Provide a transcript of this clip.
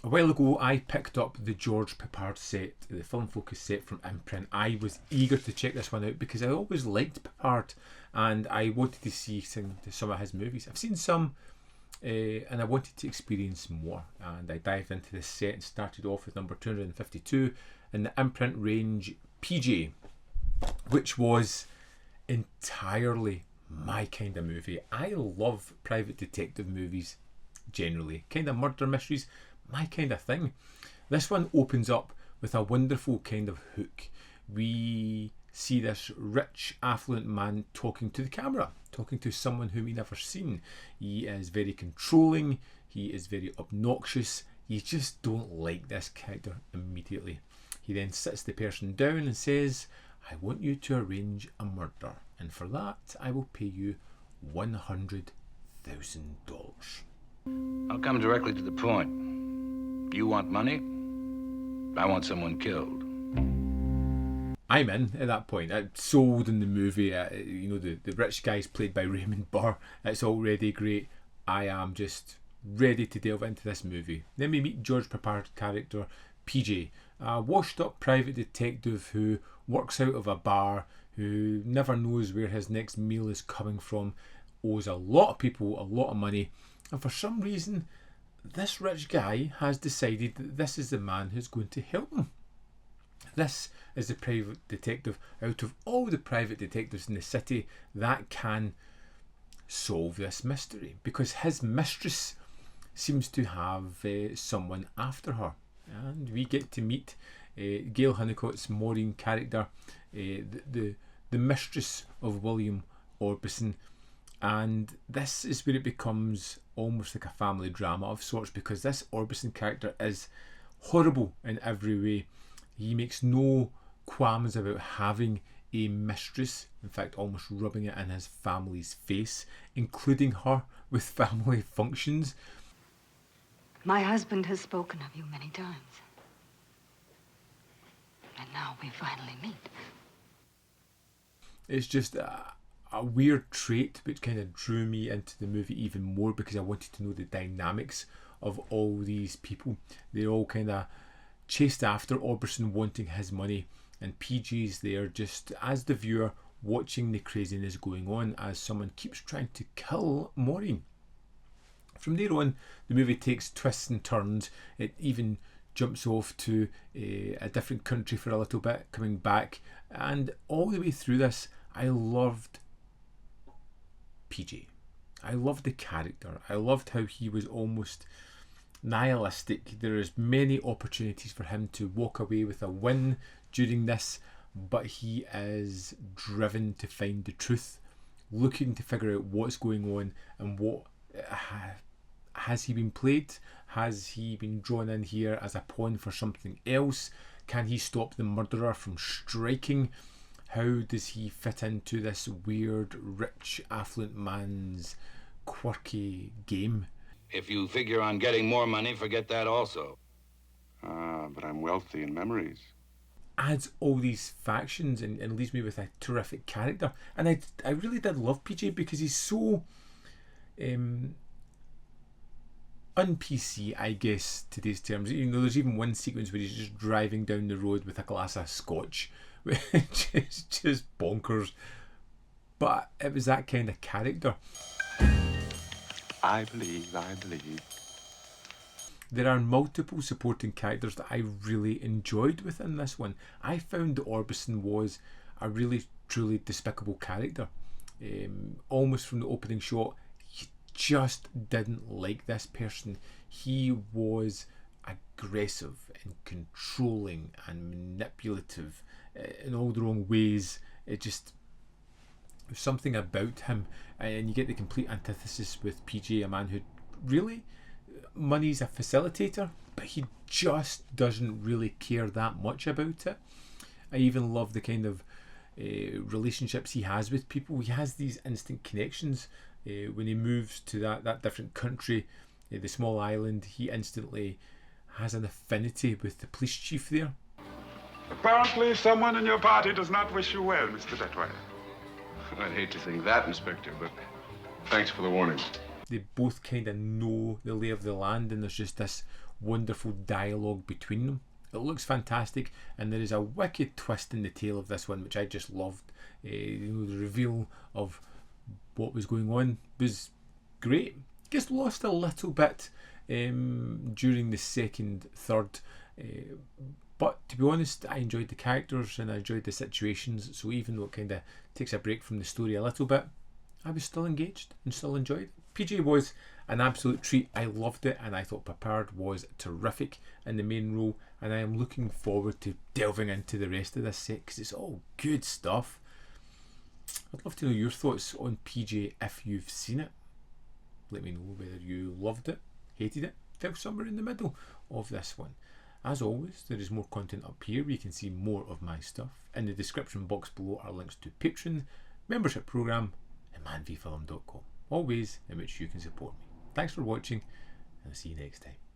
A while ago I picked up the George Peppard set, the Film Focus set from Imprint. I was eager to check this one out because I always liked Peppard and I wanted to see some of his movies. I've seen some and I wanted to experience more, and I dived into this set and started off with number 252 in the Imprint range PJ, which was entirely my kind of movie. I love private detective movies generally, kind of murder mysteries, my kind of thing. This one opens up with a wonderful kind of hook. We see this rich, affluent man talking to the camera, talking to someone whom we never seen. He is very controlling, he is very obnoxious, you just don't like this character immediately. He then sits the person down and says, I want you to arrange a murder, and for that I will pay you $100,000. I'll come directly to the point. You want money? I want someone killed. I'm in at that point. I'm sold in the movie. The rich guy's played by Raymond Burr. It's already great. I am just ready to delve into this movie. Then we meet George Peppard's character, PJ, a washed up private detective who works out of a bar, who never knows where his next meal is coming from, owes a lot of people a lot of money, and for some reason this rich guy has decided that this is the man who's going to help him. This is the private detective out of all the private detectives in the city that can solve this mystery, because his mistress seems to have someone after her, and we get to meet Gail Honeycott's Maureen character, the mistress of William Orbison, and this is where it becomes almost like a family drama of sorts, because this Orbison character is horrible in every way. He makes no qualms about having a mistress, in fact almost rubbing it in his family's face, including her with family functions. My husband has spoken of you many times. And now we finally meet. It's just a weird trait which kind of drew me into the movie even more, because I wanted to know the dynamics of all these people. They're all kind of chased after Orbison, wanting his money, and PG's there just as the viewer watching the craziness going on as someone keeps trying to kill Maureen. From there on, the movie takes twists and turns. It even jumps off to a different country for a little bit, coming back, and all the way through this I loved PJ. I loved the character. I loved how he was almost nihilistic. There is many opportunities for him to walk away with a win during this, but he is driven to find the truth, looking to figure out what's going on and what has he been played? Has he been drawn in here as a pawn for something else? Can he stop the murderer from striking? How does he fit into this weird, rich, affluent man's quirky game? If you figure on getting more money, forget that also. But I'm wealthy in memories. Adds all these factions and leaves me with a terrific character. And I really did love PJ because he's so un-PC, I guess, today's terms. You know, there's even one sequence where he's just driving down the road with a glass of scotch, which is just bonkers. But it was that kind of character. I believe. There are multiple supporting characters that I really enjoyed within this one. I found that Orbison was a really, truly despicable character. Almost from the opening shot, you just didn't like this person. He was aggressive and controlling and manipulative in all the wrong ways. It just... there's something about him, and you get the complete antithesis with PJ, a man who really... money's a facilitator, but he just doesn't really care that much about it. I even love the kind of relationships he has with people. He has these instant connections. When he moves to that different country, the small island, he instantly has an affinity with the police chief there. Apparently someone in your party does not wish you well, Mr. Detway. I'd hate to think that, Inspector, but thanks for the warning. They both kind of know the lay of the land, and there's just this wonderful dialogue between them. It looks fantastic, and there is a wicked twist in the tale of this one, which I just loved. The reveal of what was going on was great. Gets lost a little bit during the second third, but to be honest, I enjoyed the characters and I enjoyed the situations, so even though it kind of takes a break from the story a little bit, I was still engaged and still enjoyed it. PJ was an absolute treat. I loved it, and I thought Peppard was terrific in the main role, and I am looking forward to delving into the rest of this set because it's all good stuff. I'd love to know your thoughts on PJ if you've seen it. Let me know whether you loved it, hated it, fell somewhere in the middle of this one. As always, there is more content up here where you can see more of my stuff. In the description box below are links to Patreon, membership programme, and manvfilm.com. All ways in which you can support me. Thanks for watching, and I'll see you next time.